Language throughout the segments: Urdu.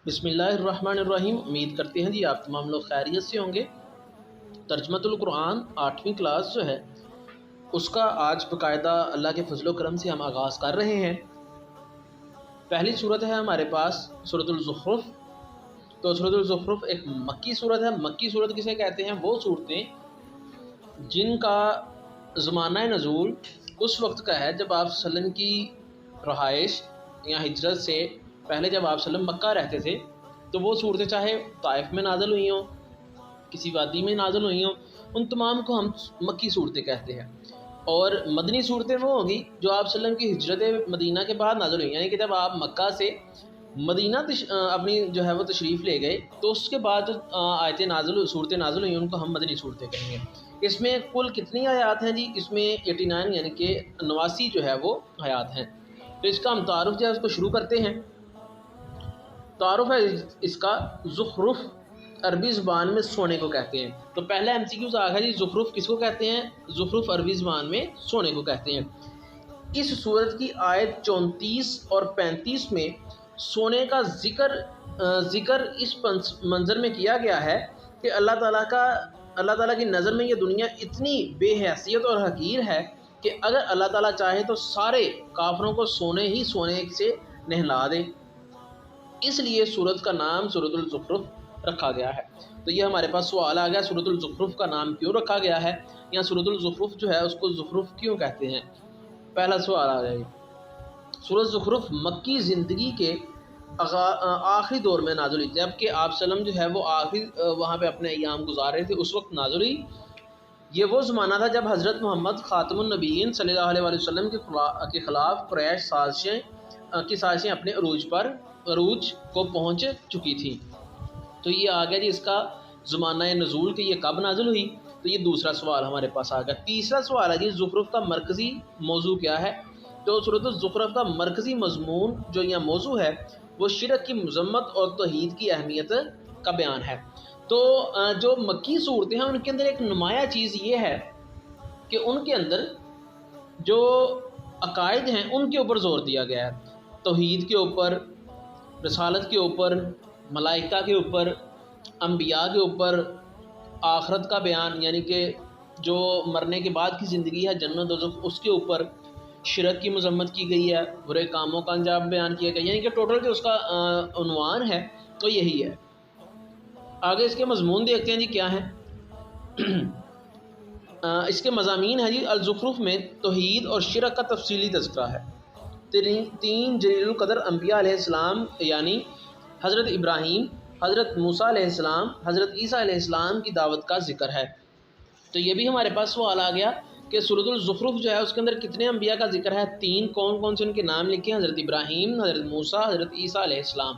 بسم اللہ الرحمن الرحیم۔ امید کرتے ہیں جی آپ تمام لوگ خیریت سے ہوں گے۔ ترجمۃ القرآن 8ویں کلاس جو ہے اس کا آج باقاعدہ اللہ کے فضل و کرم سے ہم آغاز کر رہے ہیں۔ پہلی صورت ہے ہمارے پاس سورۃ الزخرف۔ تو سورۃ الزخرف ایک مکی صورت ہے۔ مکی صورت کسے کہتے ہیں؟ وہ صورتیں جن کا زمانہ نزول اس وقت کا ہے جب آپ صلی اللہ علیہ وسلم کی رہائش یا ہجرت سے پہلے جب آپ صلی اللہ علیہ وسلم مکہ رہتے تھے، تو وہ صورتیں چاہے طائف میں نازل ہوئی ہوں، کسی وادی میں نازل ہوئی ہوں، ان تمام کو ہم مکی صورتیں کہتے ہیں۔ اور مدنی صورتیں وہ ہوں گی جو آپ صلی اللہ علیہ وسلم کی ہجرت مدینہ کے بعد نازل ہوئی، یعنی کہ جب آپ مکہ سے مدینہ اپنی جو ہے وہ تشریف لے گئے تو اس کے بعد جو آیتیں صورتیں نازل ہوئی ان کو ہم مدنی صورتیں کہیں گے۔ اس میں کل کتنی آیات ہیں جی؟ اس میں 89 یعنی کہ 89 جو ہے وہ آیات ہیں۔ تو اس کا ہم تعارف جو ہے اس کو شروع کرتے ہیں۔ تعارف ہے اس کا زخرف، عربی زبان میں سونے کو کہتے ہیں۔ تو پہلا MCQ آ گیا جی، زخرف کس کو کہتے ہیں؟ زخرف عربی زبان میں سونے کو کہتے ہیں۔ اس صورت کی آیت 34 اور 35 میں سونے کا ذکر اس منظر میں کیا گیا ہے کہ اللہ تعالیٰ کی نظر میں یہ دنیا اتنی بے حیثیت اور حقیر ہے کہ اگر اللہ تعالیٰ چاہے تو سارے کافروں کو سونے سے نہلا دے۔ اس لیے سورت کا نام سورۃ الزخرف رکھا گیا ہے۔ تو یہ ہمارے پاس سوال آ گیا، سورۃ الزخرف کا نام کیوں رکھا گیا ہے، یا سورۃ الزخرف جو ہے اس کو زخرف کیوں کہتے ہیں؟ پہلا سوال آ گیا۔ سورۃ زخرف مکی زندگی کے آخری دور میں نازل ہوئی، جب کہ آپ صلی اللہ علیہ وسلم جو ہے وہ آخری وہاں پہ اپنے ایام گزار رہے تھے، اس وقت نازل ہوئی۔ یہ وہ زمانہ تھا جب حضرت محمد خاتم النبیین صلی اللہ علیہ وسلم کے خلاف قریش سازشیں اپنے عروج کو پہنچ چکی تھی۔ تو یہ آ گیا جی اس کا زمانہ نزول کہ یہ کب نازل ہوئی۔ تو یہ دوسرا سوال ہمارے پاس آ گیا۔ تیسرا سوال ہے جی، زخرف کا مرکزی موضوع کیا ہے؟ تو سورۃ الزخرف کا مرکزی مضمون جو یہ موضوع ہے وہ شرک کی مذمت اور توحید کی اہمیت کا بیان ہے۔ تو جو مکی صورتیں ہیں ان کے اندر ایک نمایاں چیز یہ ہے کہ ان کے اندر جو عقائد ہیں ان کے اوپر زور دیا گیا ہے، توحید کے اوپر، رسالت کے اوپر، ملائکہ کے اوپر، انبیاء کے اوپر، آخرت کا بیان یعنی کہ جو مرنے کے بعد کی زندگی ہے جنت دوزخ اس کے اوپر، شرک کی مذمت کی گئی ہے، برے کاموں کا انجام بیان کیا گیا، یعنی کہ ٹوٹل جو اس کا عنوان ہے تو یہی ہے۔ آگے اس کے مضمون دیکھتے ہیں جی کیا ہیں۔ اس کے مضامین ہے جی، الزخرف میں توحید اور شرک کا تفصیلی تذکرہ ہے۔ 3 جلیل القدر انبیاء علیہ السلام یعنی حضرت ابراہیم، حضرت موسیٰ علیہ السلام، حضرت عیسیٰ علیہ السلام کی دعوت کا ذکر ہے۔ تو یہ بھی ہمارے پاس سوال آ گیا کہ سورۃ الزخرف جو ہے اس کے اندر کتنے انبیاء کا ذکر ہے؟ 3۔ کون سے ان کے نام لکھے ہیں؟ حضرت ابراہیم، حضرت موسیٰ، حضرت عیسیٰ علیہ السلام۔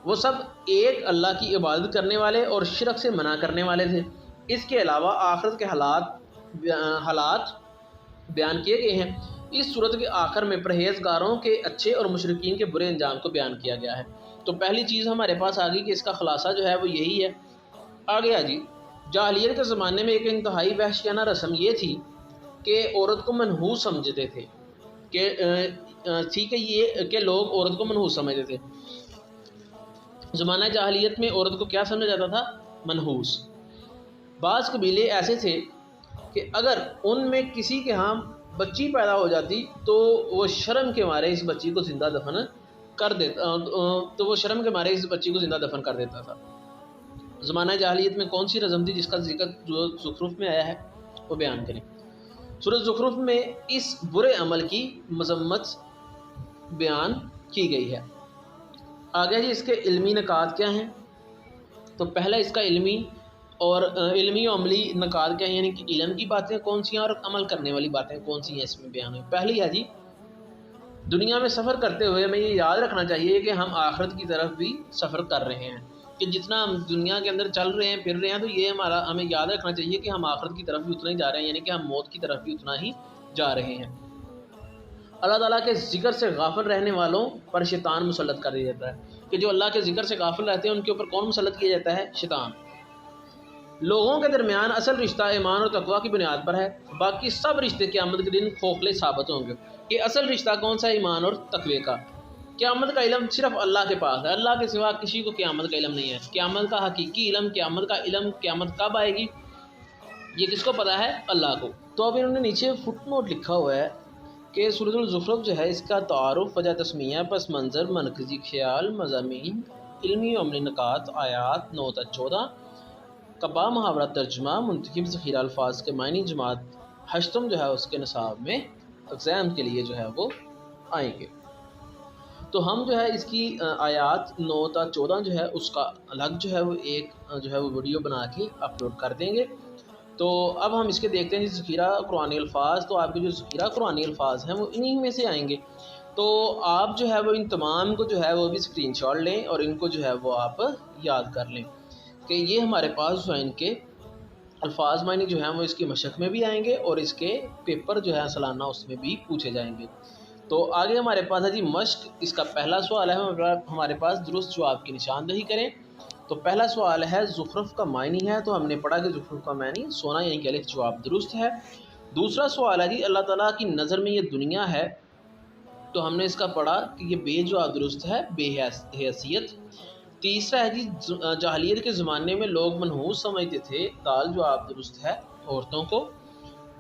وہ سب ایک اللہ کی عبادت کرنے والے اور شرک سے منع کرنے والے تھے۔ اس کے علاوہ آخرت کے حالات بیان کیے گئے ہیں۔ اس صورت کے آخر میں پرہیزگاروں کے اچھے اور مشرکین کے برے انجام کو بیان کیا گیا ہے۔ تو پہلی چیز ہمارے پاس آ گئی کہ اس کا خلاصہ جو ہے وہ یہی ہے۔ آ گیا جی، جاہلیت کے زمانے میں ایک انتہائی وحشیانہ رسم یہ تھی کہ عورت کو منحوس سمجھتے تھے کہ لوگ عورت کو منحوس سمجھتے تھے۔ زمانہ جاہلیت میں عورت کو کیا سمجھا جاتا تھا؟ منحوس۔ بعض قبیلے ایسے تھے کہ اگر ان میں کسی کے ہاں بچی پیدا ہو جاتی تو وہ شرم کے مارے اس بچی کو زندہ دفن کر دیتا تھا۔ زمانہ جاہلیت میں کون سی رسم تھی جس کا ذکر جو زخرف میں آیا ہے وہ بیان کریں۔ سورۃ زخرف میں اس برے عمل کی مذمت بیان کی گئی ہے۔ آگے جی اس کے علمی نکات کیا ہیں؟ تو پہلا اس کا علمی اور عملی نکات کیا ہیں، یعنی کہ علم کی باتیں کون سی ہیں اور عمل کرنے والی باتیں کون سی ہیں اس میں بیان ہوئی۔ پہلی ہے جی، دنیا میں سفر کرتے ہوئے ہمیں یہ یاد رکھنا چاہیے کہ ہم آخرت کی طرف بھی سفر کر رہے ہیں، کہ جتنا ہم دنیا کے اندر چل رہے ہیں پھر رہے ہیں تو یہ ہمیں یاد رکھنا چاہیے کہ ہم آخرت کی طرف بھی اتنا ہی جا رہے ہیں، یعنی کہ ہم موت کی طرف بھی اتنا ہی جا رہے ہیں۔ اللہ تعالیٰ کے ذکر سے غافل رہنے والوں پر شیطان مسلط کر دیا جاتا ہے، کہ جو اللہ کے ذکر سے غافل رہتے ہیں ان کے اوپر کون مسلط کیا جاتا ہے؟ شیطان۔ لوگوں کے درمیان اصل رشتہ ایمان اور تقویٰ کی بنیاد پر ہے، باقی سب رشتے قیامت کے دن کھوکھلے ثابت ہوں گے۔ کہ اصل رشتہ کون سا ہے؟ ایمان اور تقوی کا۔ قیامت کا علم صرف اللہ کے پاس ہے، اللہ کے سوا کسی کو قیامت کا علم نہیں ہے۔ قیامت کا حقیقی علم، قیامت کا علم، قیامت کب آئے گی، یہ کس کو پتہ ہے؟ اللہ کو۔ تو اب انہوں نے نیچے فٹ نوٹ لکھا ہوا ہے کہ سورۃ الزخرف جو ہے اس کا تعارف، وجہ تسمیہ، پس منظر، مرکزی خیال، مضامین، علمی و عملی نکات، آیات 9 تا 14 کبا محاورہ ترجمہ، منتخب ذخیرہ الفاظ کے معنی، جماعت ہشتم جو ہے اس کے نصاب میں ایگزام کے لیے جو ہے وہ آئیں گے۔ تو ہم جو ہے اس کی آیات 9 تا 14 جو ہے اس کا الگ جو ہے وہ ایک جو ہے وہ ویڈیو بنا کے اپلوڈ کر دیں گے۔ تو اب ہم اس کے دیکھتے ہیں ذخیرہ قرآنی الفاظ۔ تو آپ کے جو ذخیرہ قرآنی الفاظ ہیں وہ انہی میں سے آئیں گے۔ تو آپ جو ہے وہ ان تمام کو جو ہے وہ بھی اسکرین شاٹ لیں اور ان کو جو ہے وہ آپ یاد کر لیں کہ یہ ہمارے پاس جو ہے ان کے الفاظ معنی جو ہیں وہ اس کی مشق میں بھی آئیں گے اور اس کے پیپر جو ہے سالانہ اس میں بھی پوچھے جائیں گے۔ تو آگے ہمارے پاس ہے جی مشق۔ اس کا پہلا سوال ہے ہمارے پاس درست جواب کی نشاندہی کریں۔ تو پہلا سوال ہے زخرف کا معنی ہے، تو ہم نے پڑھا کہ زخرف کا معنی سونا، یعنی کہ الف جواب درست ہے۔ دوسرا سوال ہے جی اللہ تعالیٰ کی نظر میں یہ دنیا ہے، تو ہم نے اس کا پڑھا کہ یہ بے جواب درست ہے، بے حیثیت۔ تیسرا ہے جی جاہلیت کے زمانے میں لوگ منحوس سمجھتے تھے، دال جواب درست ہے، عورتوں کو۔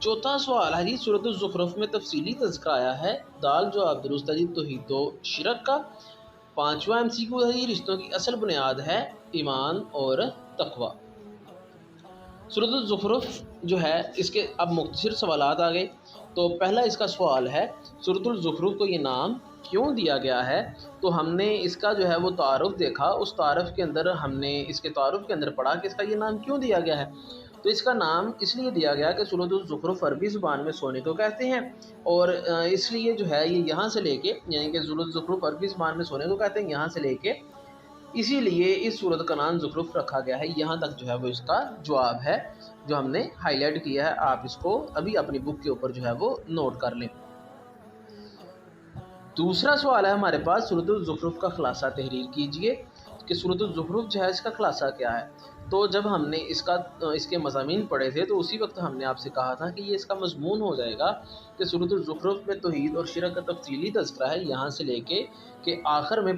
چوتھا سوال ہے جی سورۃ الزخرف میں تفصیلی تذکرہ آیا ہے، دال جواب درست ہے جی توحید و شرک کا۔ پانچواں MCQ ہے جی رشتوں کی اصل بنیاد ہے ایمان اور تقوی۔ سورۃ الزخرف جو ہے اس کے اب مختصر سوالات آ گئے۔ تو پہلا اس کا سوال ہے سورۃ الزخرف کو یہ نام کیوں دیا گیا ہے؟ تو ہم نے اس کا جو ہے وہ تعارف دیکھا، اس تعارف کے اندر ہم نے اس کے تعارف کے اندر پڑھا کہ اس کا یہ نام کیوں دیا گیا ہے۔ تو اس کا نام اس لیے دیا گیا کہ سورۃ الزخرف عربی زبان میں سونے کو کہتے ہیں، اور اس لیے جو ہے یہ یہاں سے لے کے، یعنی کہ سورۃ الزخرف عربی زبان میں سونے کو کہتے ہیں، یہاں سے لے کے اسی لیے اس سورت کا نام زخرف رکھا گیا ہے۔ یہاں تک جو ہے وہ اس کا جواب ہے جو ہم نے ہائی لائٹ کیا ہے، آپ اس کو ابھی اپنی بک کے اوپر جو ہے وہ نوٹ کر لیں۔ دوسرا سوال ہے ہمارے پاس سورۃ الزخرف کا خلاصہ تحریر کیجئے کہ سورۃ الزخرف جو ہے اس کا خلاصہ کیا ہے۔ تو جب ہم نے اس کے مضامین پڑھے تھے تو اسی وقت ہم نے آپ سے کہا تھا کہ یہ اس کا مضمون ہو جائے گا کہ سورۃ الزخرف میں توحید اور شرک کا تفصیلی تذکرہ ہے، یہاں سے لے کے کہ آخر میں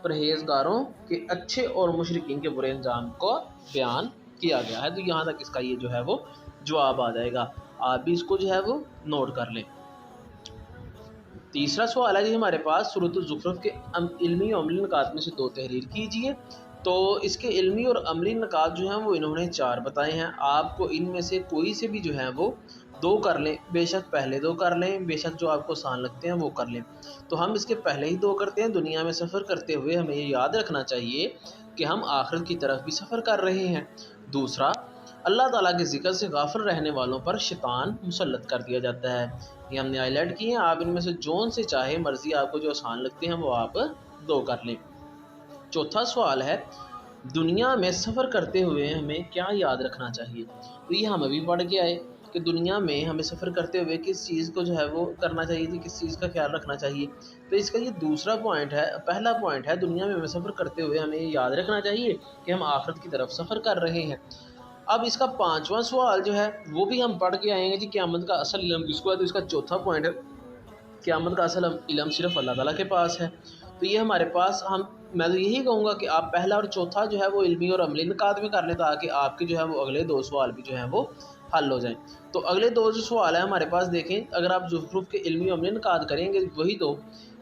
پرہیزگاروں کے اچھے اور مشرکین کے برے انجام کو بیان کیا گیا ہے۔ تو یہاں تک اس کا یہ جو ہے وہ جواب آ جائے گا، آپ بھی اس کو جو ہے وہ نوٹ کر لیں۔ تیسرا سوال ہے جی ہمارے پاس سورۃ الزخرف کے علمی اور عملی نکات میں سے 2 تحریر کیجئے۔ تو اس کے علمی اور عملی نکات جو ہیں وہ انہوں نے 4 بتائے ہیں، آپ کو ان میں سے کوئی سے بھی جو ہیں وہ 2 کر لیں، بے شک پہلے 2 کر لیں، بے شک جو آپ کو آسان لگتے ہیں وہ کر لیں۔ تو ہم اس کے پہلے ہی 2 کرتے ہیں۔ دنیا میں سفر کرتے ہوئے ہمیں یہ یاد رکھنا چاہیے کہ ہم آخرت کی طرف بھی سفر کر رہے ہیں۔ دوسرا، اللہ تعالیٰ کے ذکر سے غافل رہنے والوں پر شیطان مسلط کر دیا جاتا ہے، یہ ہم نے ہائی لائٹ کی ہیں۔ آپ ان میں سے جون سے چاہے مرضی آپ کو جو آسان لگتے ہیں وہ آپ 2 کر لیں۔ چوتھا سوال ہے دنیا میں سفر کرتے ہوئے ہمیں کیا یاد رکھنا چاہیے؟ تو یہ ہم ابھی پڑھ کے آئے کہ دنیا میں ہمیں سفر کرتے ہوئے کس چیز کو جو ہے وہ کرنا چاہیے تھی، کس چیز کا خیال رکھنا چاہیے۔ تو اس کا یہ دوسرا پوائنٹ ہے، پہلا پوائنٹ ہے دنیا میں ہمیں سفر کرتے ہوئے ہمیں یہ یاد رکھنا چاہیے کہ ہم آخرت کی طرف سفر کر رہے ہیں۔ اب اس کا 5واں سوال جو ہے وہ بھی ہم پڑھ کے آئیں گے جی قیامت کا اصل علم کس کو ہے۔ تو اس کا چوتھا پوائنٹ ہے قیامت کا اصل علم صرف اللہ تعالیٰ کے پاس ہے۔ تو یہ ہمارے پاس میں تو یہی کہوں گا کہ آپ پہلا اور چوتھا جو ہے وہ علمی اور عملی نکات میں کر لیں تاکہ آپ کے جو ہے وہ اگلے 2 سوال بھی جو ہیں وہ حل ہو جائیں۔ تو اگلے 2 جو سوال ہیں ہمارے پاس دیکھیں، اگر آپ زخرف کے علمی اور عملی نکات کریں گے وہی 2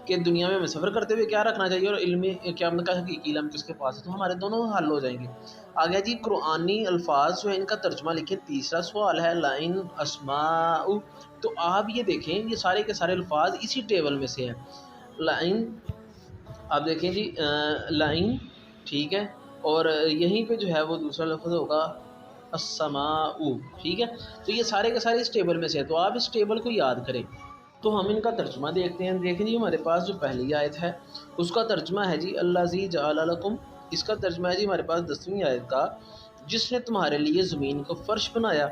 کہ دنیا میں ہمیں سفر کرتے ہوئے کیا رکھنا چاہیے اور علمی قیامت کا حقیقی علم کس کے پاس ہے، تو ہمارے دونوں حل ہو جائیں گے۔ آگے جی قرآنی الفاظ جو ہے ان کا ترجمہ لکھیں۔ تیسرا سوال ہے لائن اسماء، تو آپ یہ دیکھیں یہ سارے کے سارے الفاظ اسی ٹیبل میں سے ہیں۔ لائن آپ دیکھیں جی لائن، ٹھیک ہے، اور یہیں پہ جو ہے وہ دوسرا لفظ ہوگا السماء، ٹھیک ہے۔ تو یہ سارے کے سارے اس ٹیبل میں سے ہیں، تو آپ اس ٹیبل کو یاد کریں۔ تو ہم ان کا ترجمہ دیکھتے ہیں۔ دیکھیں جی ہمارے پاس جو پہلی آیت ہے اس کا ترجمہ ہے جی الذی جعل لکم، اس کا ترجمہ ہے جی ہمارے پاس 10ویں آیت کا، جس نے تمہارے لیے زمین کو فرش بنایا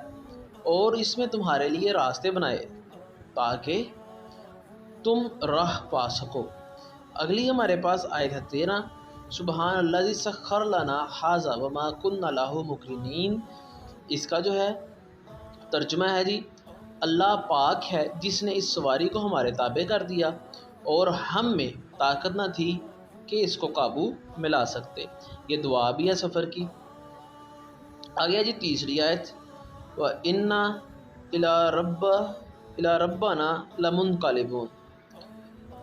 اور اس میں تمہارے لیے راستے بنائے تاکہ تم راہ پا سکو۔ اگلی ہمارے پاس آیت ہے 13، سبحان الذی سخر لنا ھذا وما کنا لہ مقرنین، اس کا جو ہے ترجمہ ہے جی اللہ پاک ہے جس نے اس سواری کو ہمارے تابع کر دیا اور ہم میں طاقت نہ تھی کہ اس کو قابو میں لا سکتے۔ یہ دعا بھی ہے سفر کی۔ آگیا جی تیسری آیت، وَإِنَّا إِلَىٰ رَبَّنَا لَمُنْقَلِبُونَ،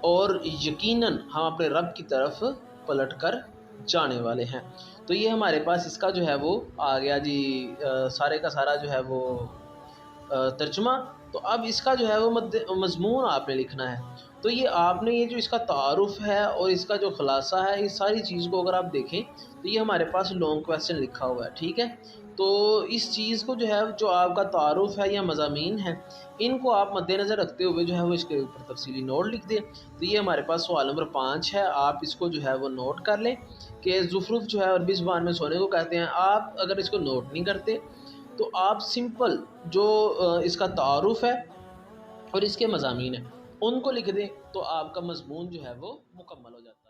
اور یقیناً ہم اپنے رب کی طرف پلٹ کر جانے والے ہیں۔ تو یہ ہمارے پاس اس کا جو ہے وہ آ گیا جی سارے کا سارا جو ہے وہ ترجمہ۔ تو اب اس کا جو ہے وہ مضمون آپ نے لکھنا ہے۔ تو یہ آپ نے یہ جو اس کا تعارف ہے اور اس کا جو خلاصہ ہے، اس ساری چیز کو اگر آپ دیکھیں تو یہ ہمارے پاس لانگ کویسچن لکھا ہوا ہے، ٹھیک ہے۔ تو اس چیز کو جو ہے جو آپ کا تعارف ہے یا مضامین ہے، ان کو آپ مد نظر رکھتے ہوئے جو ہے وہ اس کے اوپر تفصیلی نوٹ لکھ دیں۔ تو یہ ہمارے پاس سوال نمبر 5 ہے، آپ اس کو جو ہے وہ نوٹ کر لیں کہ زخرف جو ہے عربی زبان میں سونے کو کہتے ہیں۔ آپ اگر اس کو نوٹ نہیں کرتے تو آپ سمپل جو اس کا تعارف ہے اور اس کے مضامین ہیں ان کو لکھ دیں، تو آپ کا مضمون جو ہے وہ مکمل ہو جاتا ہے۔